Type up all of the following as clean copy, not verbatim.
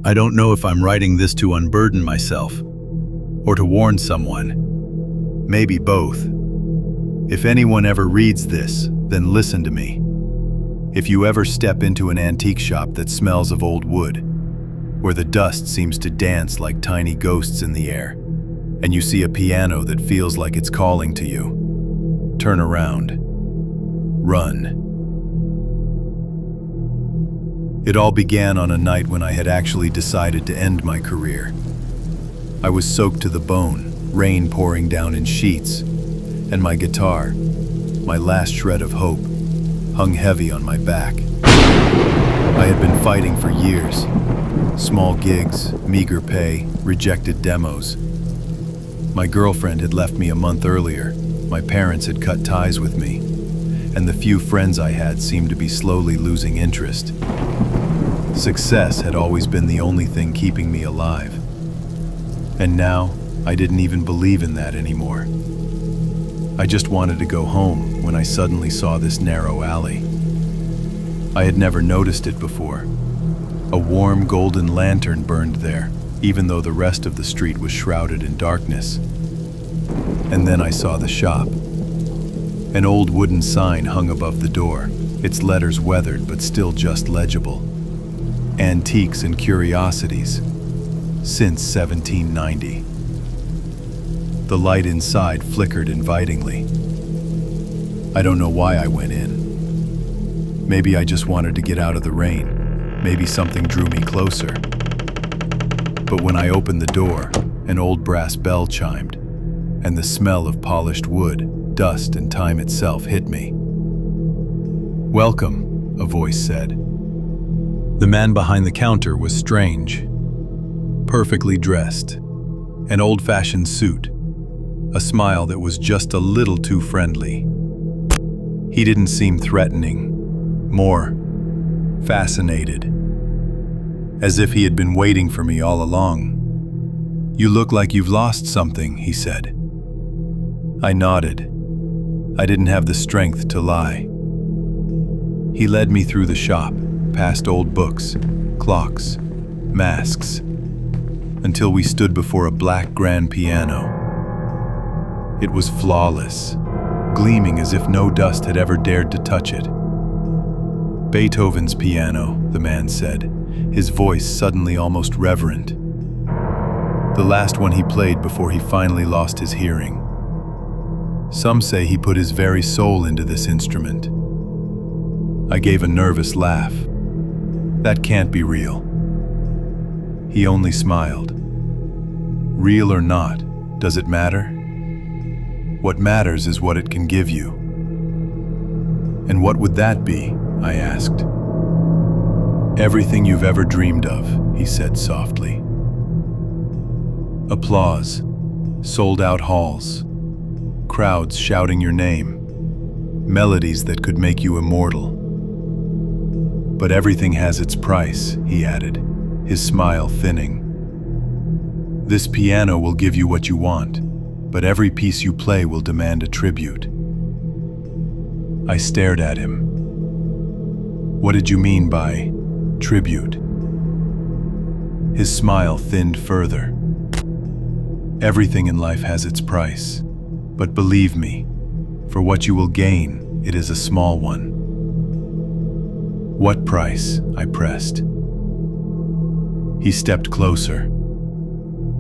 I don't know if I'm writing this to unburden myself or to warn someone. Maybe both. If anyone ever reads this, then listen to me. If you ever step into an antique shop that smells of old wood, where the dust seems to dance like tiny ghosts in the air, and you see a piano that feels like it's calling to you, turn around. Run. It all began on a night when I had actually decided to end my career. I was soaked to the bone, rain pouring down in sheets, and my guitar, my last shred of hope, hung heavy on my back. I had been fighting for years. Small gigs, meager pay, rejected demos. My girlfriend had left me a month earlier. My parents had cut ties with me, and the few friends I had seemed to be slowly losing interest. Success had always been the only thing keeping me alive. And now, I didn't even believe in that anymore. I just wanted to go home when I suddenly saw this narrow alley. I had never noticed it before. A warm golden lantern burned there, even though the rest of the street was shrouded in darkness. And then I saw the shop. An old wooden sign hung above the door, its letters weathered but still just legible. Antiques and Curiosities, since 1790. The light inside flickered invitingly. I don't know why I went in. Maybe I just wanted to get out of the rain. Maybe something drew me closer. But when I opened the door, an old brass bell chimed, and the smell of polished wood, dust, and time itself hit me. "Welcome," a voice said. The man behind the counter was strange. Perfectly dressed, an old-fashioned suit, a smile that was just a little too friendly. He didn't seem threatening, more fascinated, as if he had been waiting for me all along. "You look like you've lost something," he said. I nodded. I didn't have the strength to lie. He led me through the shop, past old books, clocks, masks, until we stood before a black grand piano. It was flawless, gleaming as if no dust had ever dared to touch it. "Beethoven's piano," the man said, his voice suddenly almost reverent. "The last one he played before he finally lost his hearing. Some say he put his very soul into this instrument." I gave a nervous laugh. "That can't be real." He only smiled. "Real or not, does it matter? What matters is what it can give you." "And what would that be?" I asked. "Everything you've ever dreamed of," he said softly. Applause, sold-out halls, crowds shouting your name, melodies that could make you immortal. "But everything has its price," he added, his smile thinning. "This piano will give you what you want, but every piece you play will demand a tribute." I stared at him. "What did you mean by tribute?" His smile thinned further. "Everything in life has its price, but believe me, for what you will gain, it is a small one." "What price?" I pressed. He stepped closer.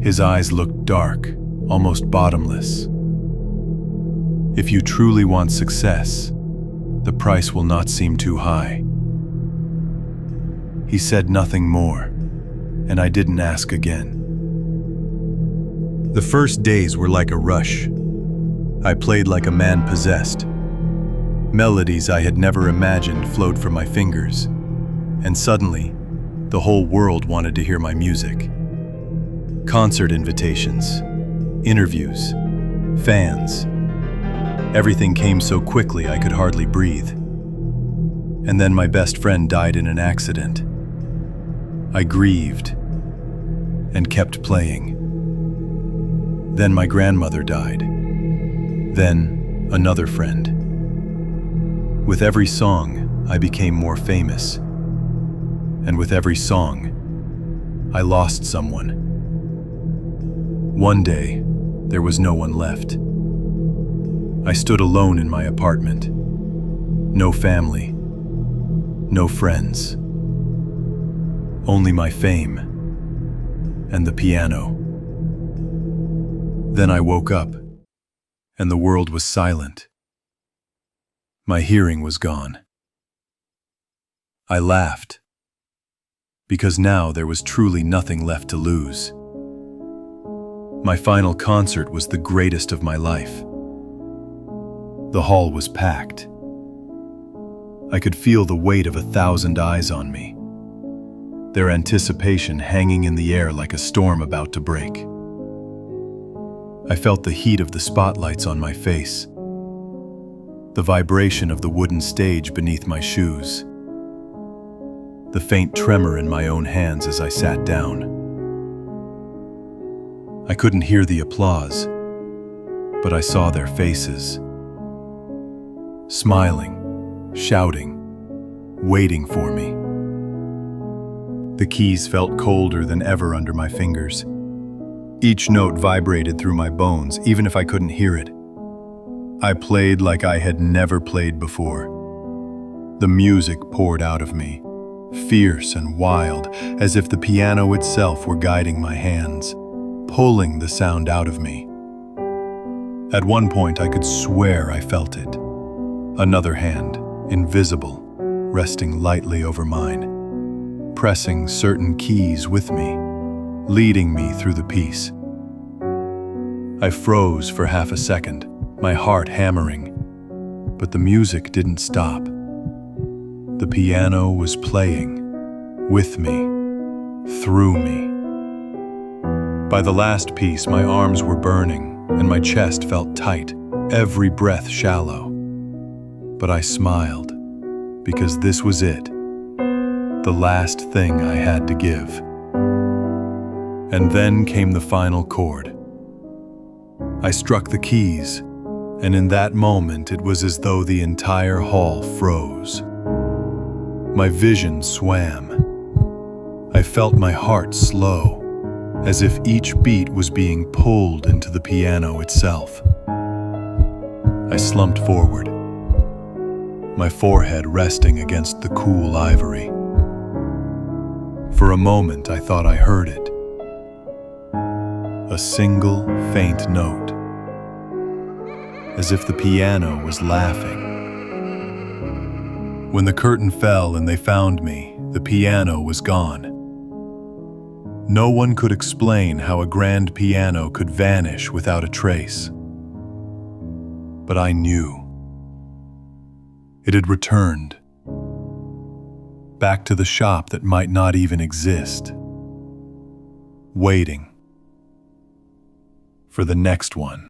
His eyes looked dark, almost bottomless. "If you truly want success, the price will not seem too high." He said nothing more, and I didn't ask again. The first days were like a rush. I played like a man possessed. Melodies I had never imagined flowed from my fingers, and suddenly, the whole world wanted to hear my music. Concert invitations, interviews, fans. Everything came so quickly I could hardly breathe. And then my best friend died in an accident. I grieved and kept playing. Then my grandmother died. Then another friend. With every song, I became more famous. And with every song, I lost someone. One day, there was no one left. I stood alone in my apartment. No family. No friends. Only my fame. And the piano. Then I woke up, and the world was silent. My hearing was gone. I laughed, because now there was truly nothing left to lose. My final concert was the greatest of my life. The hall was packed. I could feel the weight of 1,000 eyes on me, their anticipation hanging in the air like a storm about to break. I felt the heat of the spotlights on my face, the vibration of the wooden stage beneath my shoes, the faint tremor in my own hands as I sat down. I couldn't hear the applause, but I saw their faces, smiling, shouting, waiting for me. The keys felt colder than ever under my fingers. Each note vibrated through my bones, even if I couldn't hear it. I played like I had never played before. The music poured out of me, fierce and wild, as if the piano itself were guiding my hands, pulling the sound out of me. At one point, I could swear I felt it. Another hand, invisible, resting lightly over mine, pressing certain keys with me, leading me through the piece. I froze for half a second, my heart hammering, but the music didn't stop. The piano was playing, with me, through me. By the last piece, my arms were burning, and my chest felt tight, every breath shallow. But I smiled, because this was it, the last thing I had to give. And then came the final chord. I struck the keys, and in that moment it was as though the entire hall froze. My vision swam. I felt my heart slow, as if each beat was being pulled into the piano itself. I slumped forward, my forehead resting against the cool ivory. For a moment I thought I heard it. A single faint note, as if the piano was laughing. When the curtain fell and they found me, the piano was gone. No one could explain how a grand piano could vanish without a trace. But I knew. It had returned, back to the shop that might not even exist, waiting for the next one.